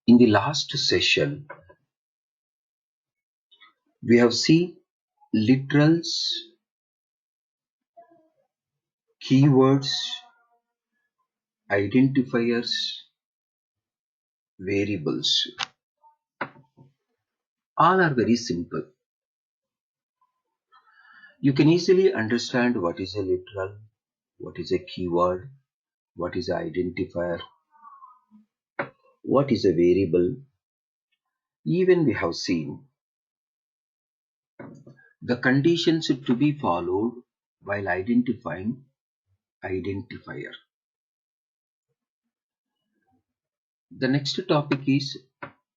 In the last session, we have seen literals, keywords, identifiers, variables. All are very simple. You can easily understand what is a literal, what is a keyword, what is an identifier, what is a variable. Even we have seen the conditions to be followed while identifying identifier. The next topic is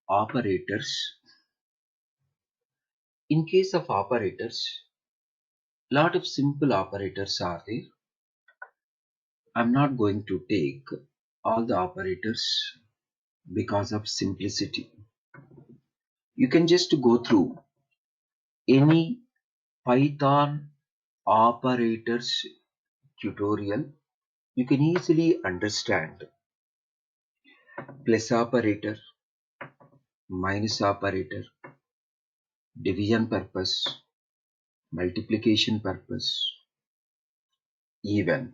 operators. In case of operators, lot of simple operators are there. I'm not going to take all the operators because of simplicity. You can just go through any Python operators tutorial. You can easily understand plus operator, minus operator, division purpose, multiplication purpose, even.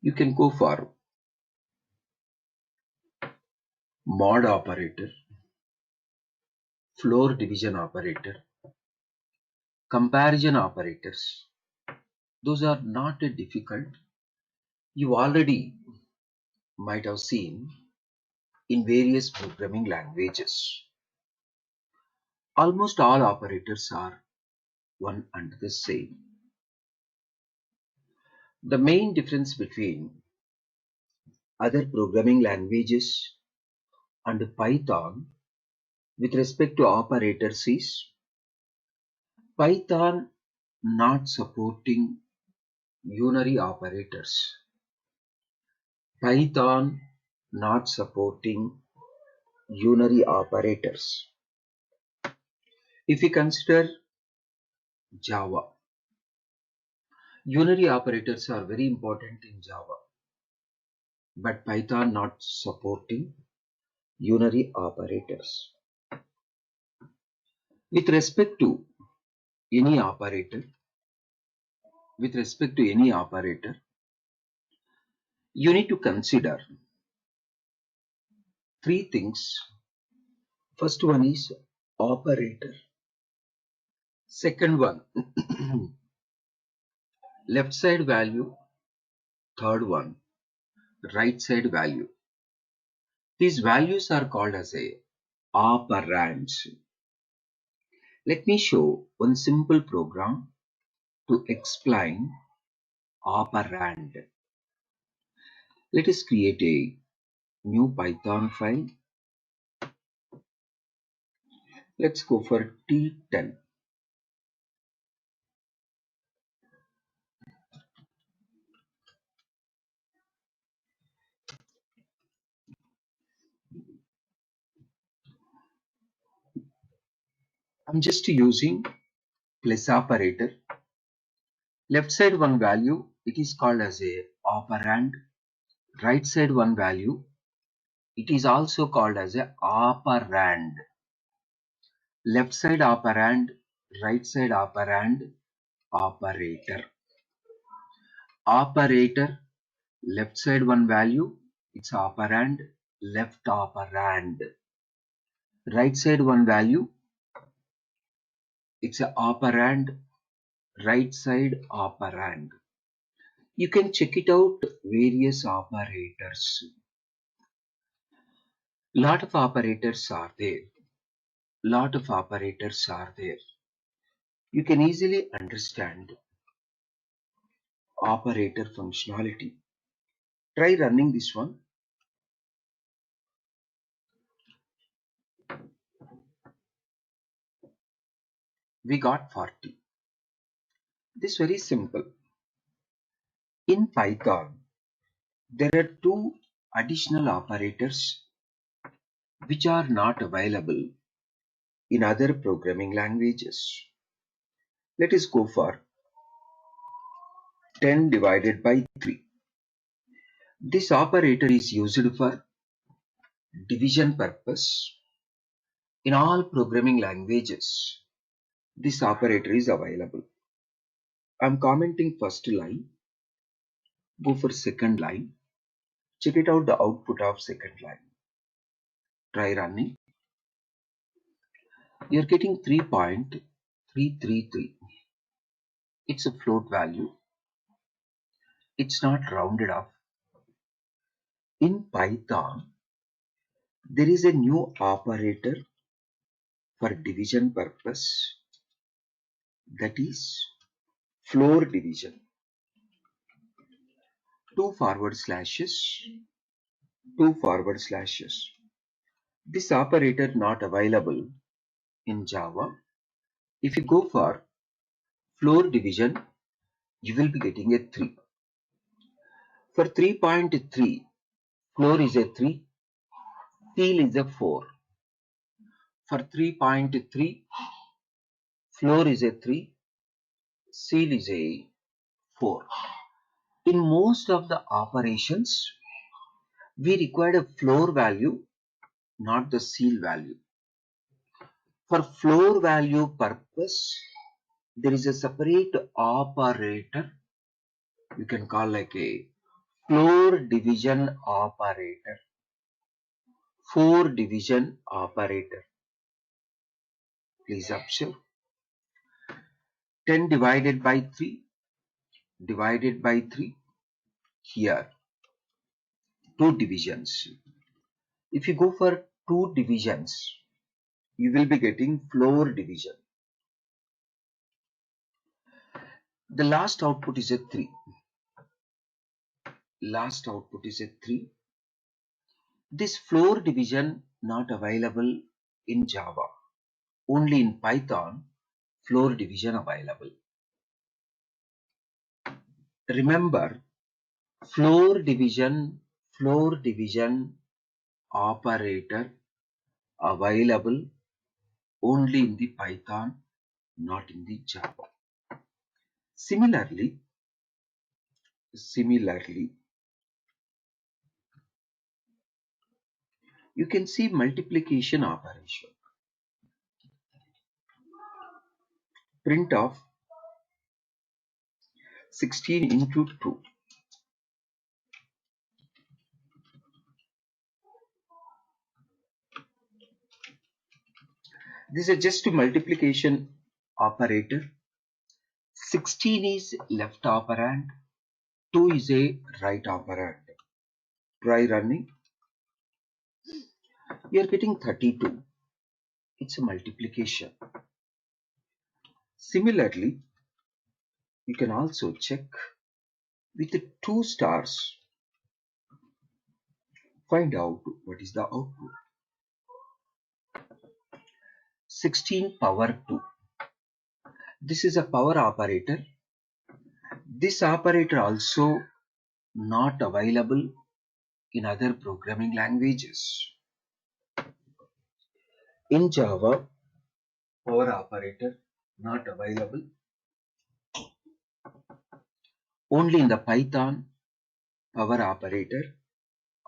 You can go for mod operator, floor division operator, comparison operators. Those are not difficult. You already might have seen in various programming languages. Almost all operators are one and the same. The main difference between other programming languages and Python with respect to operators is Python not supporting unary operators. Python not supporting unary operators. If we consider Java, unary operators are very important in Java, but Python not supporting unary operators. With respect to any operator, you need to consider three things. First one is operator. Second one, left side value. Third one, right side value. These values are called as a operands. Let me show one simple program to explain operand. Let us create a new Python file. Let's go for T10. I'm just using plus operator. Left side one value, it is called as a operand. Right side one value, it is also called as a operand. Left side operand, right side operand, operator. Operator, left side one value, it's operand, left operand. Right side one value, it's a operand, right side operand. You can check it out, various operators. Lot of operators are there. You can easily understand operator functionality. Try running this one. We got 40. This is very simple. In Python, there are two additional operators which are not available in other programming languages. Let us go for 10 divided by 3. This operator is used for division purpose. In all programming languages, this operator is available. I'm commenting first line, go for second line, check it out the output of second line. Try running. You're getting 3.333. It's a float value. It's not rounded off. In Python, there is a new operator for division purpose, that is floor division. 2 forward slashes, 2 forward slashes. This operator not available in Java. If you go for floor division, you will be getting a 3. For 3.3, floor is a 3, seal is a 4. For 3.3, floor is a 3, seal is a 4. In most of the operations, we required a floor value, not the seal value. For floor value purpose, there is a separate operator. You can call like a floor division operator. 4 division operator. Please observe. 10 divided by 3 divided by 3. Here, 2 divisions. If you go for 2 divisions, you will be getting floor division. The last output is a 3. Last output is a 3. This floor division not available in Java. Only in Python, floor division available. Remember, floor division operator available only in the Python, not in the Java. Similarly, you can see multiplication operation. Print of 16 into 2. This is just a multiplication operator. 16 is left operand, 2 is a right operand. Try running. You are getting 32. It's a multiplication. Similarly, you can also check with the 2 stars. Find out what is the output. 16 power 2. This is a power operator. This operator also not available in other programming languages. In Java, power operator not available. Only in the Python, power operator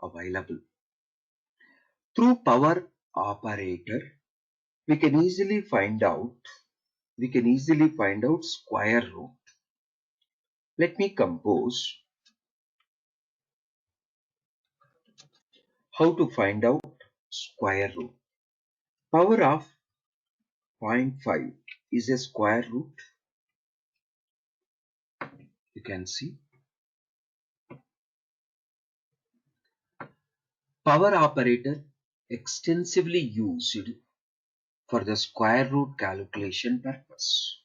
available. Through power operator, we can easily find out square root. Let me compose how to find out square root. Power of 0.5 is a square root. You can see power operator extensively used for the square root calculation purpose.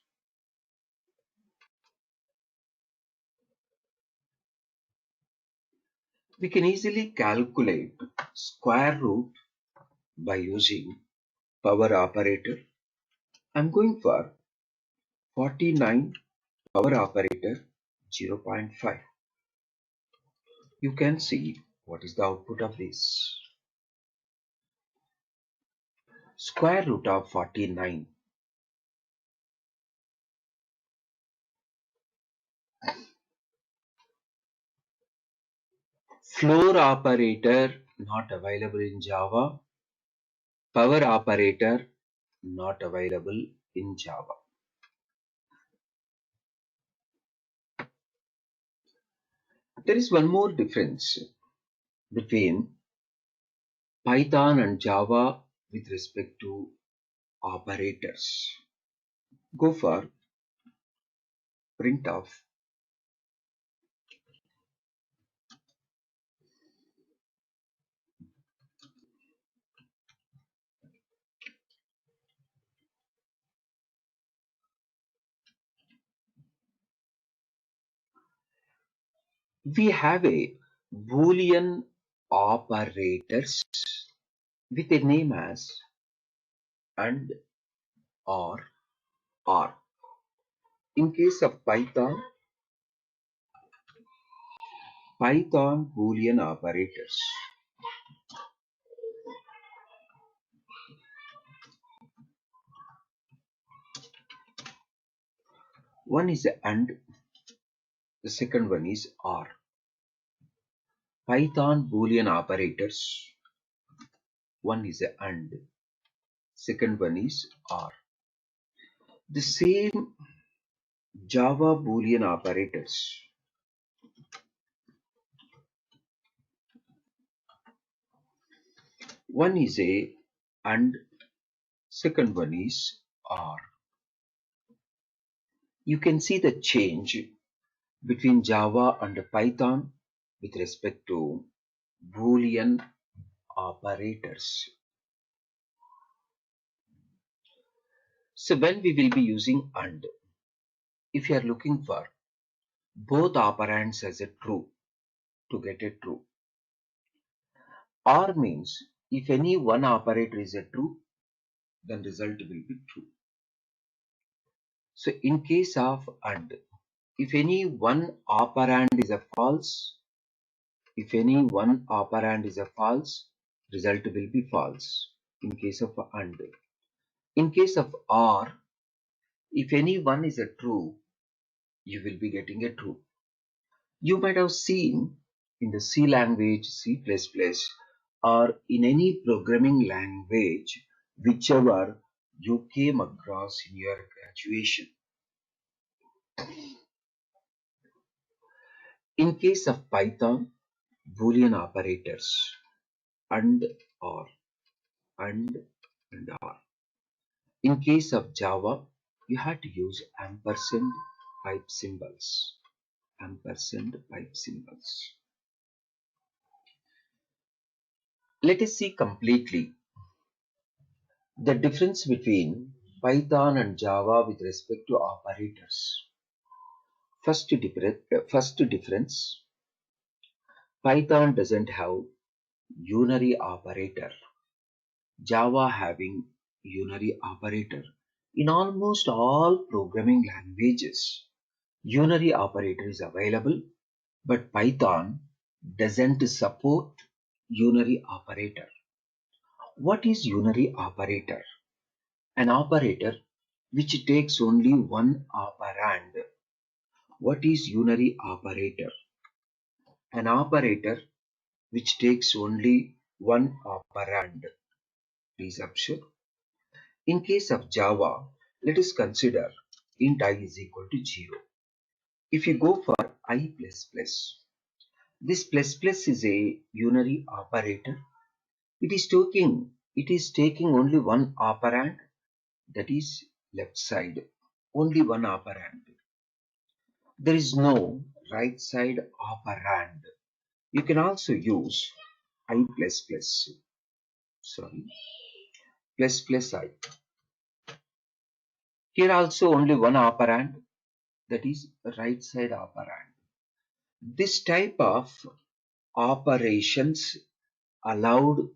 We can easily calculate square root by using power operator. I'm going for 49 power operator 0.5. You can see what is the output of this. Square root of 49. Floor operator not available in Java. Power operator, not available in Java. There is one more difference between Python and Java with respect to operators. Go for printf. We have a Boolean operators with a name as and, or. In case of Python Boolean operators. One is and, the second one is or. Python Boolean operators. One is and, second one is or. The same Java Boolean operators. One is a and, second one is or. You can see the change between Java and Python with respect to Boolean operators. So when we will be using and, if you are looking for both operands as a true to get a true, or means if any one operator is a true, then result will be true. So in case of and, if any one operand is a false, result will be false in case of and. In case of or, if any one is a true, you will be getting a true. You might have seen in the C language, C++, or in any programming language, whichever you came across in your graduation. In case of Python, Boolean operators and or. In case of Java, you have to use ampersand pipe symbols. Let us see completely the difference between Python and Java with respect to operators. First difference, Python doesn't have unary operator. Java having unary operator. In almost all programming languages, unary operator is available, but Python doesn't support unary operator. What is unary operator? An operator which takes only one operand. What is unary operator? An operator which takes only one operand. Please observe. In case of Java, let us consider int I is equal to 0. If you go for I++, this plus is a unary operator. It is taking only one operand, that is left side, only one operand. There is no right side operand. You can also use I++, plus I. Here also only one operand, that is right side operand. This type of operations allowed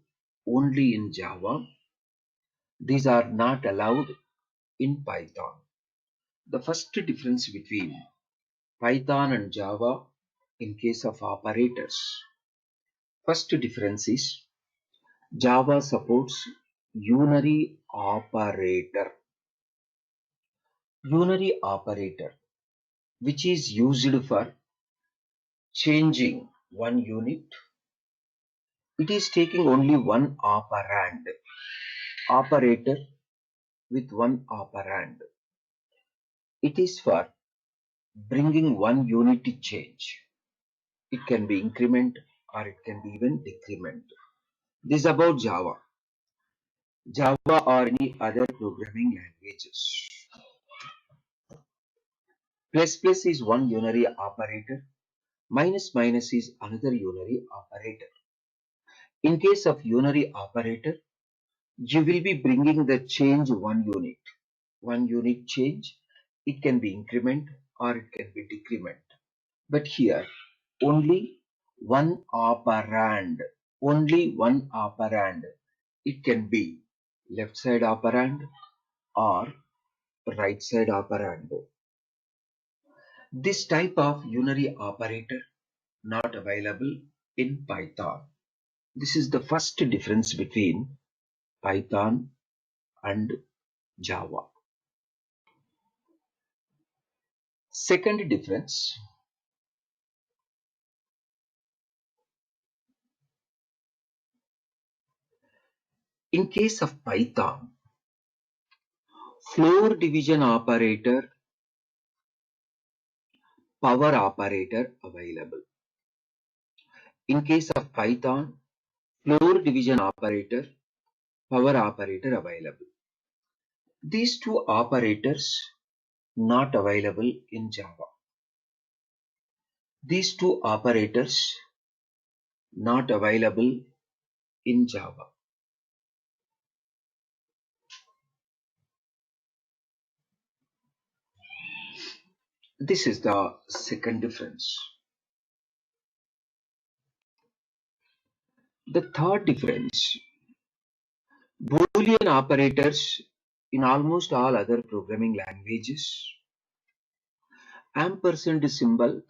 only in Java. These are not allowed in Python. The first difference between Python and Java in case of operators. First difference is Java supports unary operator. Unary operator, which is used for changing one unit It is taking only one operand, operator with one operand. It is for bringing one unit change. It can be increment or it can be even decrement. This is about Java. Java or any other programming languages. Plus plus is one unary operator. Minus minus is another unary operator. In case of unary operator, you will be bringing the change one unit. One unit change. It can be increment or it can be decrement. But here, only one operand. Only one operand. It can be left side operand or right side operand. This type of unary operator not available in Python. This is the first difference between Python and Java. Second difference, in case of Python, floor division operator, power operator available. In case of Python, floor division operator, power operator available. These two operators not available in Java. These two operators not available in Java. This is the second difference. The third difference, Boolean operators in almost all other programming languages, ampersand symbol,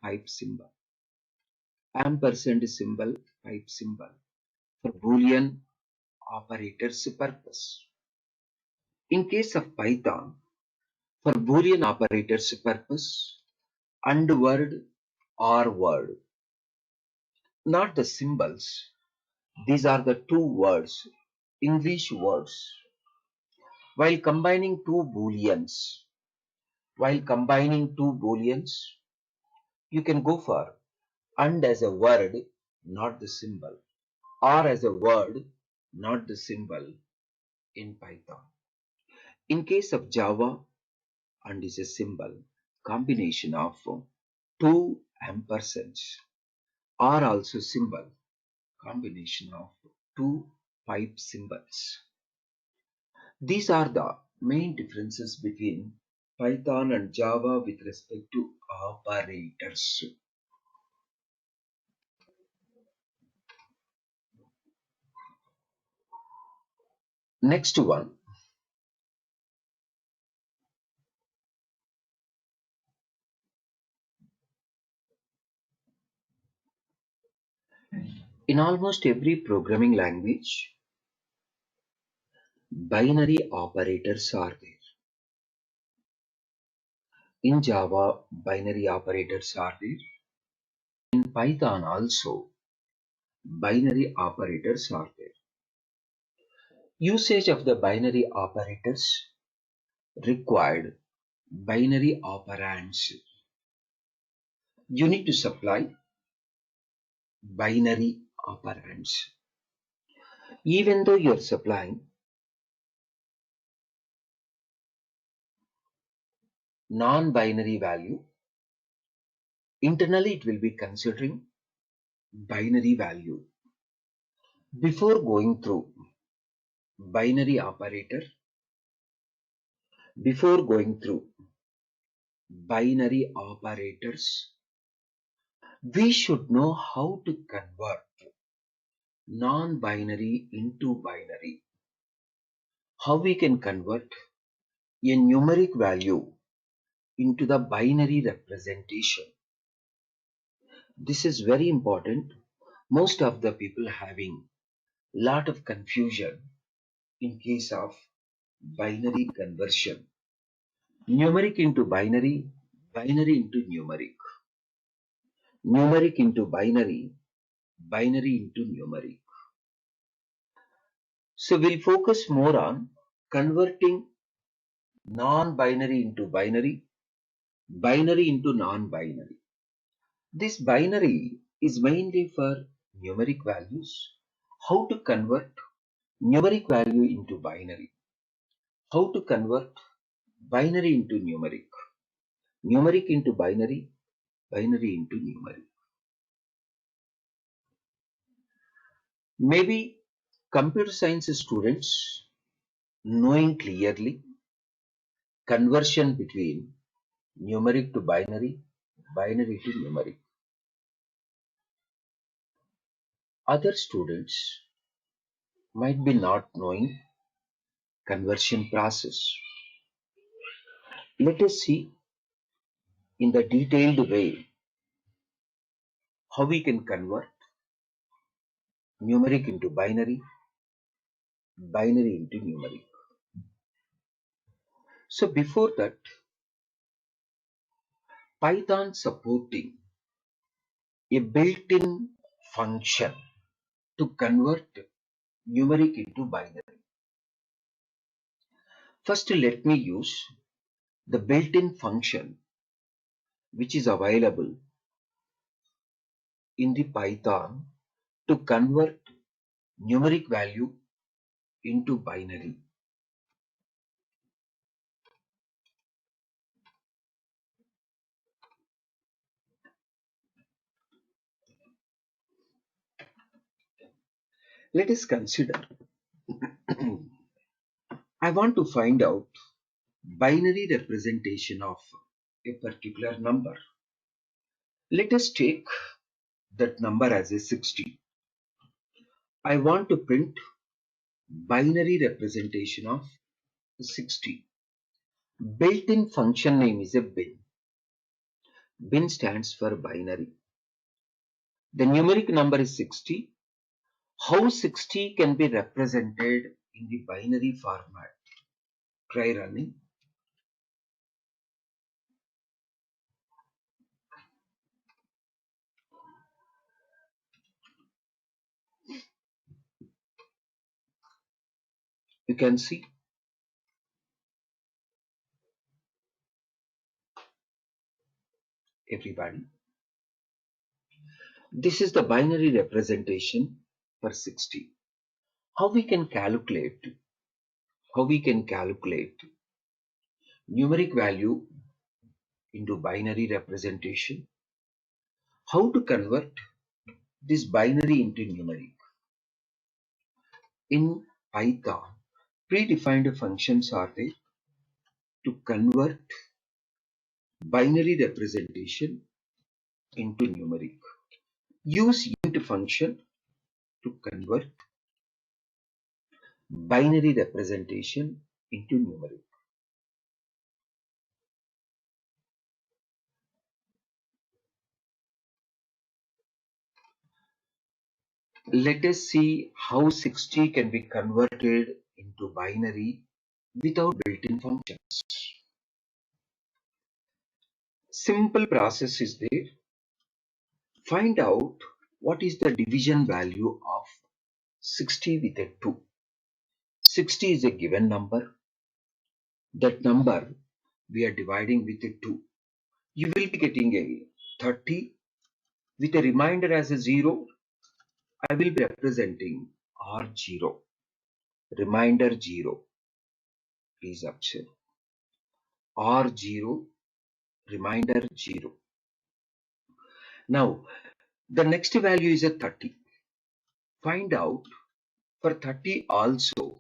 pipe symbol, ampersand symbol, pipe symbol for Boolean operators purpose. In case of Python, for Boolean operators purpose, and word or word, not the symbols. These are the two words, English words. While combining two booleans, you can go for and as a word, not the symbol, or as a word, not the symbol in Python. In case of Java, and is a symbol, combination of two ampersands, or also symbol, combination of two pipe symbols. These are the main differences between Python and Java with respect to operators. Next one. In almost every programming language, binary operators are there. In Java, binary operators are there. In Python also, binary operators are there. Usage of the binary operators required binary operands. You need to supply binary operands. Even though you're supplying non-binary value, internally it will be considering binary value. Before going through binary operator, before going through binary operators, we should know how to convert non-binary into binary. How we can convert a numeric value into the binary representation. This is very important. Most of the people having lot of confusion in case of binary conversion. Numeric into binary, binary into numeric. Numeric into binary, binary into numeric. So we'll focus more on converting non-binary into binary, binary into non-binary. This binary is mainly for numeric values. How to convert numeric value into binary? How to convert binary into numeric? Numeric into binary, binary into numeric. Maybe computer science students knowing clearly conversion between numeric to binary, binary to numeric. Other students might be not knowing conversion process. Let us see in the detailed way how we can convert numeric into binary, binary into numeric. So before that, Python supporting a built-in function to convert numeric into binary. First, let me use the built-in function which is available in the Python to convert numeric value into binary. Let us consider I want to find out binary representation of a particular number. Let us take that number as a 60. I want to print binary representation of 60. Built-in function name is a bin. Bin stands for binary. The numeric number is 60. How 60 can be represented in the binary format? Try running. You can see everybody. This is the binary representation for 60. How we can calculate numeric value into binary representation? How to convert this binary into numeric? In Python, predefined functions are there to convert binary representation into numeric. Use int function to convert binary representation into numeric. Let us see how 60 can be converted into binary without built-in functions. Simple process is there. Find out what is the division value of 60 with a 2. 60 is a given number. That number we are dividing with a 2. You will be getting a 30 with a remainder as a 0. I will be representing R0. Remainder 0. Please observe. R0. Remainder 0. Now, the next value is a 30. Find out for 30 also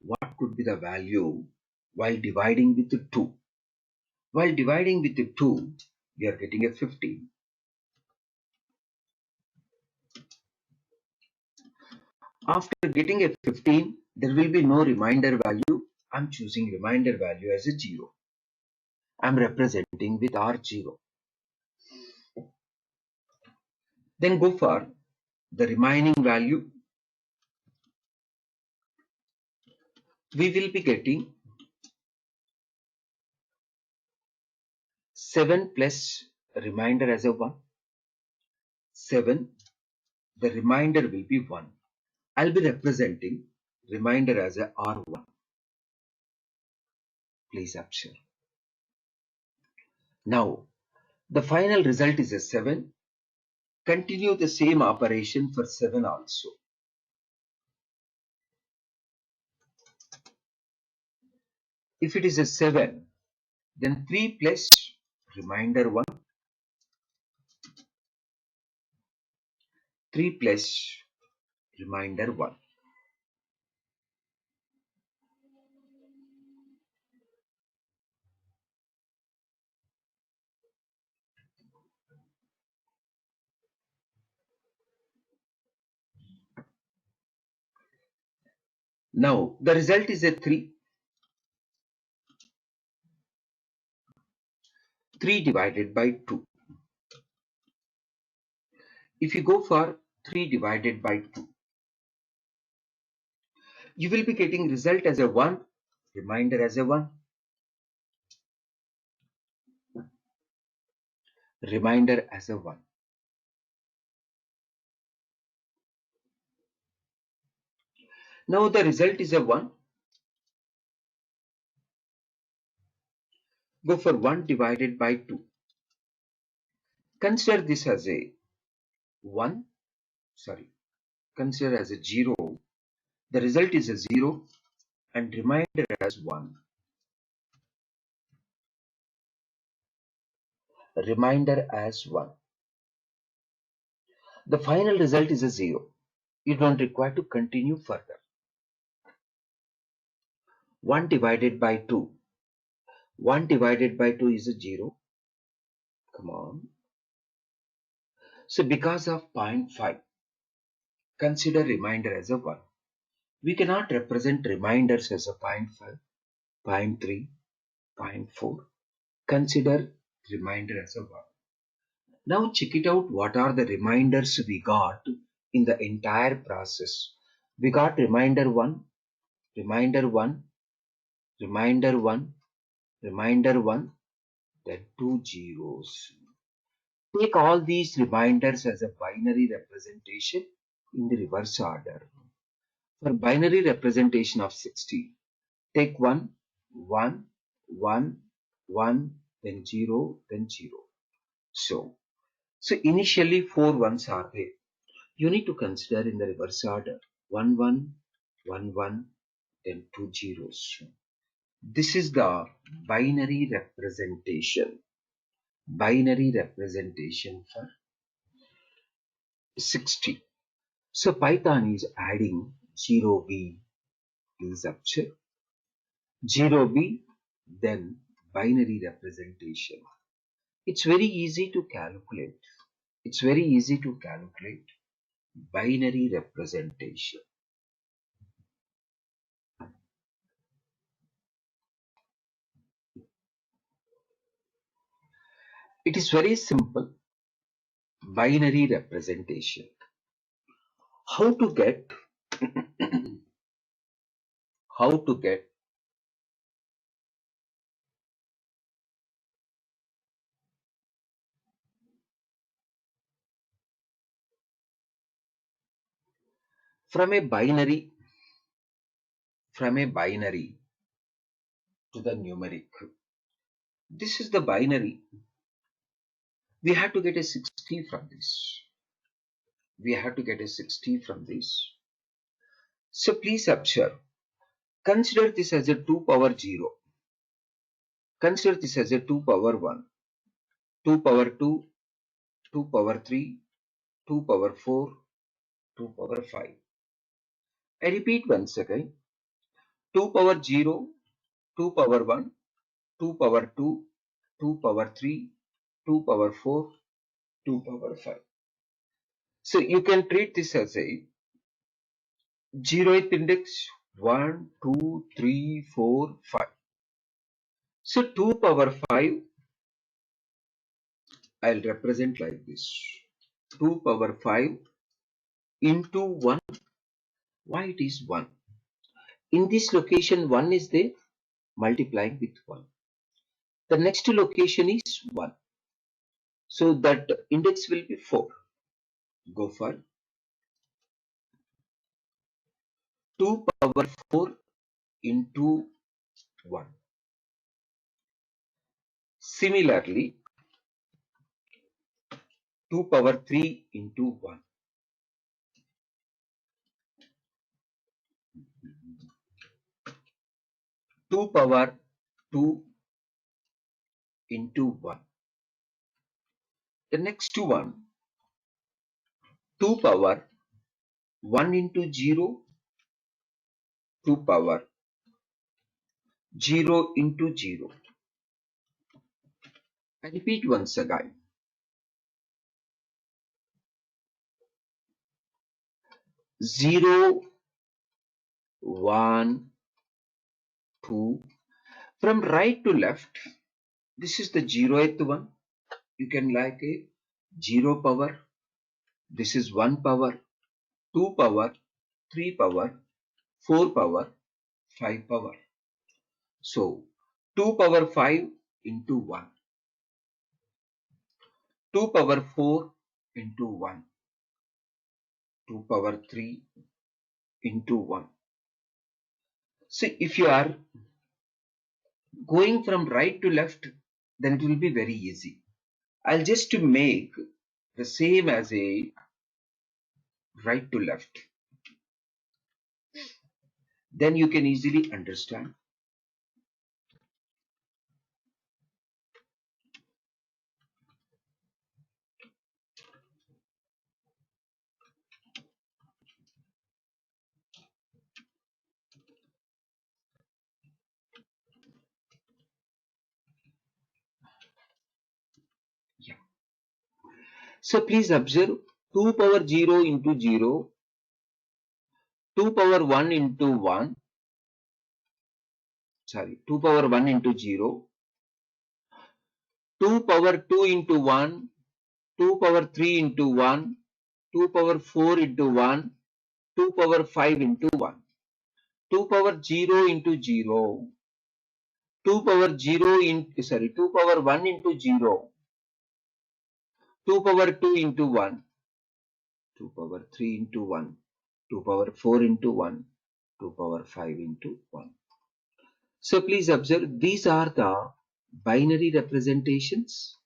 what could be the value while dividing with the 2. While dividing with the 2, we are getting a 15. After getting a 15, there will be no remainder value. I'm choosing remainder value as a 0. I'm representing with R0. Then go for the remaining value. We will be getting 7 plus remainder as a 1. 7 the remainder will be 1. I'll be representing remainder as a R1. Please observe. Now, the final result is a 7. Continue the same operation for 7 also. If it is a 7, then 3 plus remainder 1, 3 plus remainder 1. Now, the result is a 3. 3 divided by 2. If you go for 3 divided by 2, you will be getting result as a 1, remainder as a 1, remainder as a 1. Now the result is a 1. Go for 1 divided by 2. Consider this as a 1, consider as a 0. The result is a 0 and remainder as 1. Remainder as 1. The final result is a 0. You don't require to continue further. 1 divided by 2. 1 divided by 2 is a 0. Come on. So because of 0.5, consider remainder as a 1. We cannot represent remainders as a 0.5, 0.3, 0.4. Consider remainder as a 1. Now check it out, what are the reminders we got in the entire process. We got remainder 1, remainder 1, remainder 1, remainder 1, then 2 zeros. Take all these reminders as a binary representation in the reverse order. For binary representation of 60, take 1, 1, 1, 1, then 0, then 0. So initially 4 ones are there. You need to consider in the reverse order 1, 1, 1, 1, then 2 zeros. This is the binary representation. Binary representation for 60. So Python is adding 0b, please observe, 0b, then binary representation. It's very easy to calculate. It's very easy to calculate binary representation. It is very simple. Binary representation. How to get how to get from a binary to the numeric. This is the binary. We have to get a 60 from this. We have to get a 60 from this. So please observe. Consider this as a 2 power 0. Consider this as a 2 power 1. 2 power 2, 2 power 3, 2 power 4, 2 power 5. I repeat once again. 2 power 0, 2 power 1, 2 power 2, 2 power 3, 2 power 4, 2 power 5. So you can treat this as a 0th index 1, 2, 3, 4, 5. So 2 power 5 I'll represent like this. 2 power 5 into 1. Why it is 1? In this location 1 is there, multiplying with 1. The next location is 1. So that index will be 4. Go for 2 power 4 into 1. Similarly, 2 power 3 into 1. 2 power 2 into 1. The next one, 2 power 1 into 0, 2 power 0 into 0. I repeat once again. 0, 1, 2. From right to left, this is the 0th one. You can like a 0 power. This is 1 power, 2 power, 3 power, 4 power, 5 power. So 2 power 5 into 1. 2 power 4 into 1. 2 power 3 into 1. So if you are going from right to left, then it will be very easy. I'll just make the same as a right to left. Then you can easily understand. Yeah. So please observe 2 power 0 into 0, 2 power 1 into 1, 2 power 1 into 0, 2 power 2 into 1, 2 power 3 into 1, 2 power 4 into 1, 2 power 5 into 1, 2 power 0 into 0, 2 power 0 into, 2 power 1 into 0, 2 power 2 into 1, 2 power 3 into 1, 2 power 4 into 1, 2 power 5 into 1. So please observe, these are the binary representations.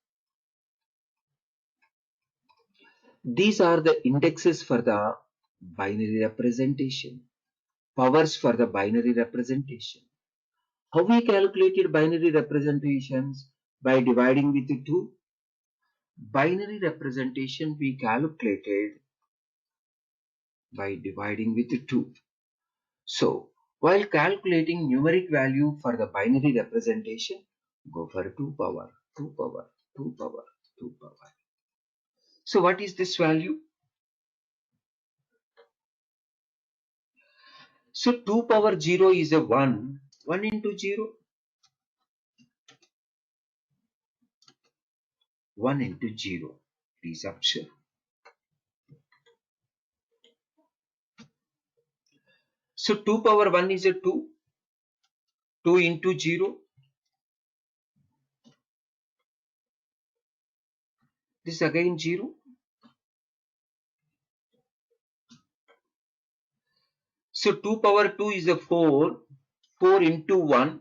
These are the indexes for the binary representation, powers for the binary representation. How we calculated binary representations? By dividing with 2. Binary representation we calculated by dividing with 2. So, while calculating numeric value for the binary representation, go for 2 power, 2 power, 2 power, 2 power. So, what is this value? So, 2 power 0 is a 1. 1 into 0, 1 into 0. Please observe. So, 2 power 1 is a 2. 2 into 0. This is again 0. So 2 power 2 is a 4. 4 into 1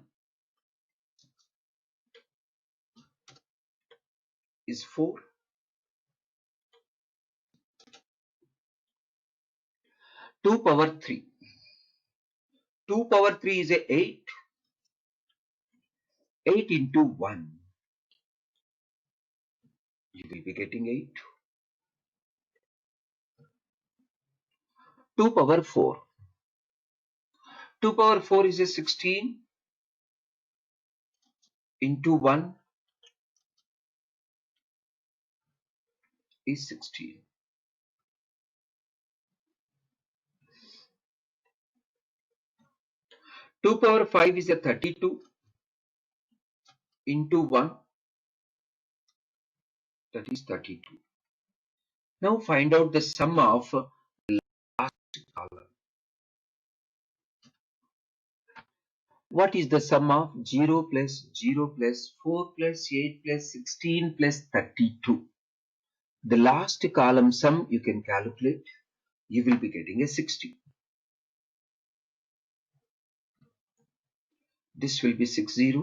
is 4. 2 power 3. 2 power 3 is a 8. 8 into 1. You will be getting 8. 2 power 4. 2 power 4 is a 16 into 1 is 16. 2 power 5 is a 32 into 1, that is 32. Now find out the sum of last column. What is the sum of 0 plus 0 plus 4 plus 8 plus 16 plus 32? The last column sum you can calculate. You will be getting a 60. This will be 60.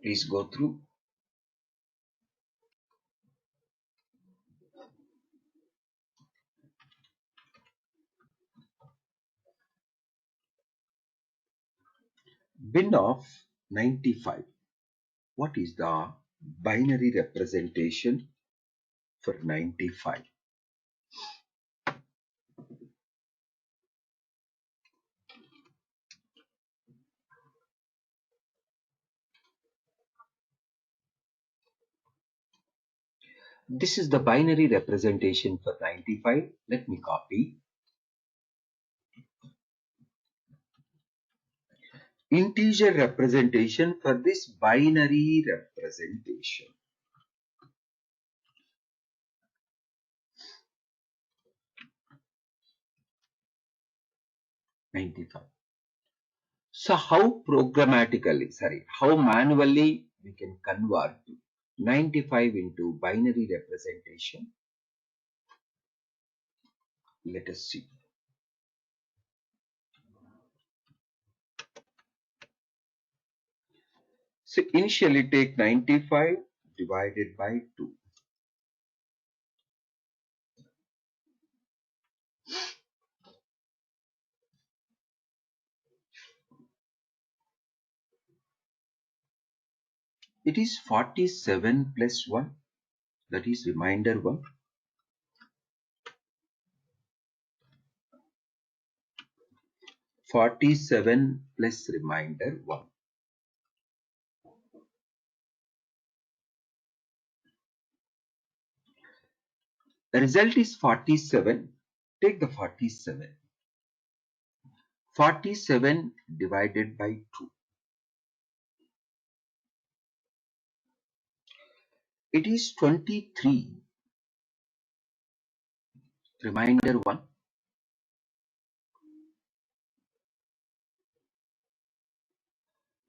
Please go through. Bin of 95. What is the binary representation for 95? This is the binary representation for 95. Let me copy. Integer representation for this binary representation. So how manually we can convert 95 into binary representation? Let us see. So initially take 95 divided by 2. It is 47 plus 1, that is remainder 1. 47 plus remainder 1. The result is 47. Take the 47. 47 divided by 2. It is 23. Remainder 1.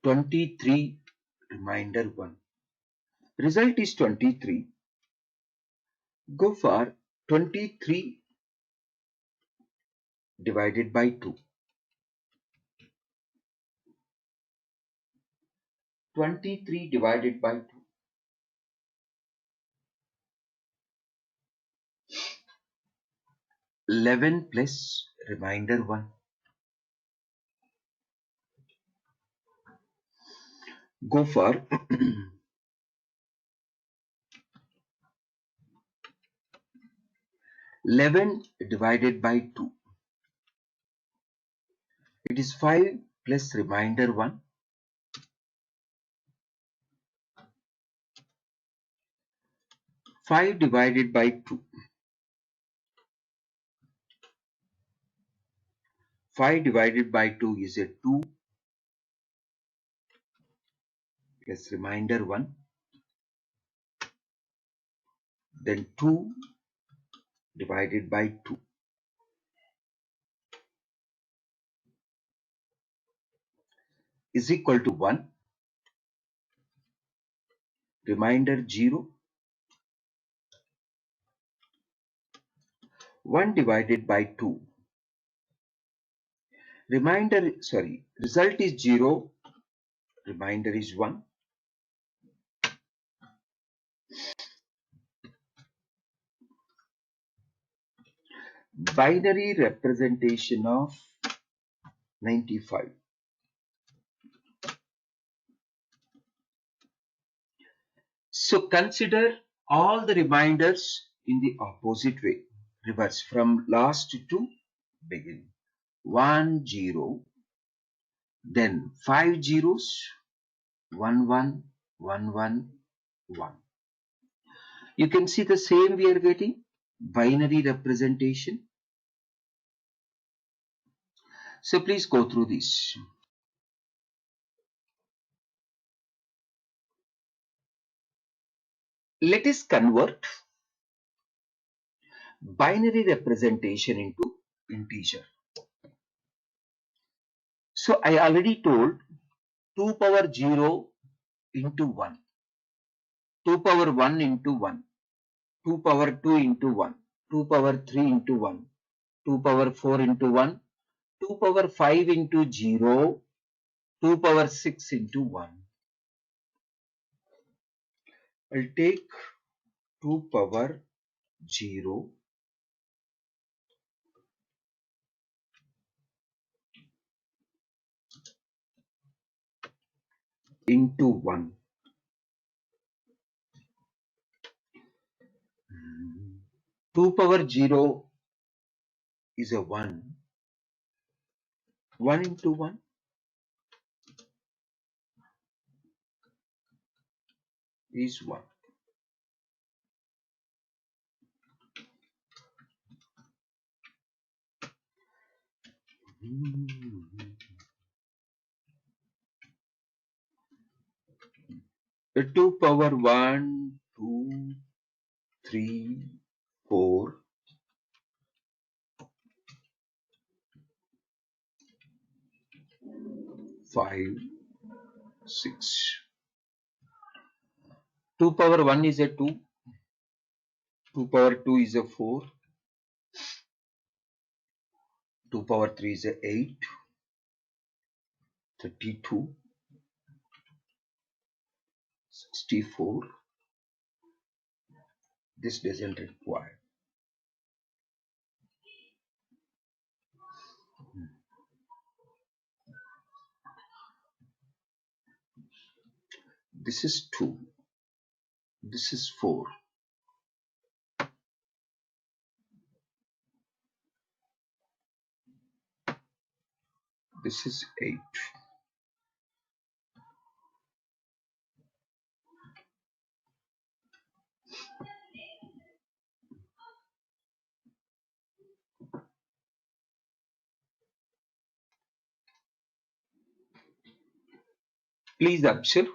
23 remainder 1. Result is 23. Go for 23 divided by 2. 23 divided by 2. 11 plus remainder 1. Go for 11 divided by 2. It is 5 plus remainder 1. 5 divided by 2. 5 divided by 2 is a 2 plus remainder 1. Then 2 divided by 2 is equal to 1. Remainder 0. 1 divided by 2. Result is 0. Remainder is 1. Binary representation of 95. So consider all the reminders in the opposite way. Reverse from last to begin. 1 0, then 5 zeros, 1 1 1 1 1. You can see the same we are getting binary representation. So please go through this. Let us convert binary representation into integer. So I already told 2 power 0 into 1, 2 power 1 into 1, 2 power 2 into 1, 2 power 3 into 1, 2 power 4 into 1, 2 power 5 into 0, 2 power 6 into 1. I'll take 2 power 0 into 1. 2 power 0 is a 1. 1 into 1 is 1. The 2 power 1, 2, 3, 4, 5, 6. 2 power 1 is a 2. 2 power 2 is a 4. 2 power 3 is a 8. 32. 64. This doesn't require. This is 2. This is 4. This is 8. Please observe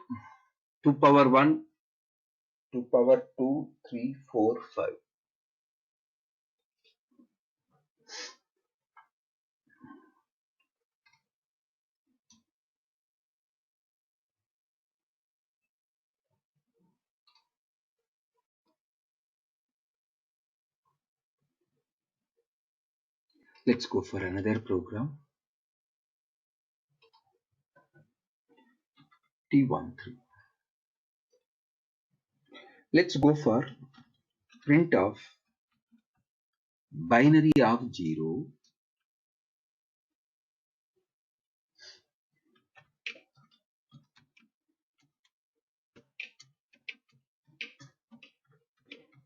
2 power 1, 2 power 2, 3, 4, 5. Let's go for another program. T13. Let's go for print of binary of 0.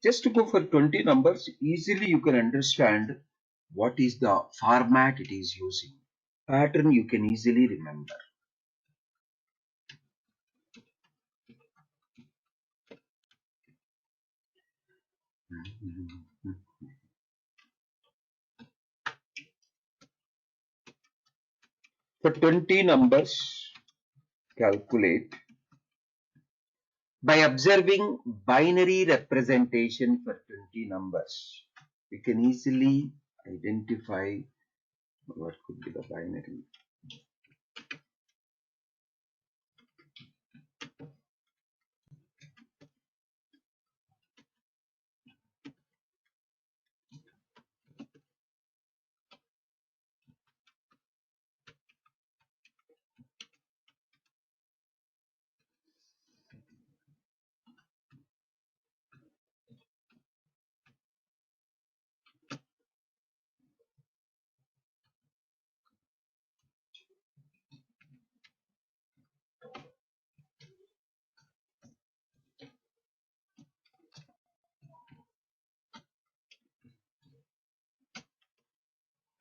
Just to go for 20 numbers, easily you can understand what is the format it is using. Pattern you can easily remember. For 20 numbers, calculate by observing binary representation for 20 numbers. We can easily identify what could be the binary.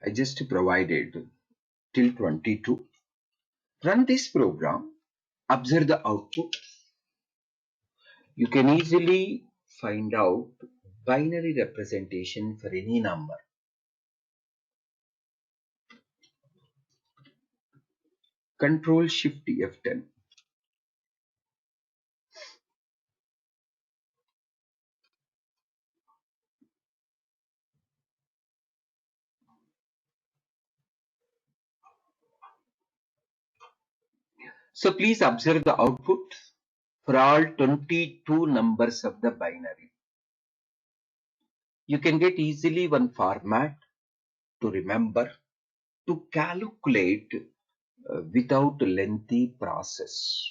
I just provided till 22. Run this program, observe the output. You can easily find out binary representation for any number. Control Shift F10. So please observe the output for all 22 numbers of the binary. You can get easily one format to remember to calculate without lengthy process.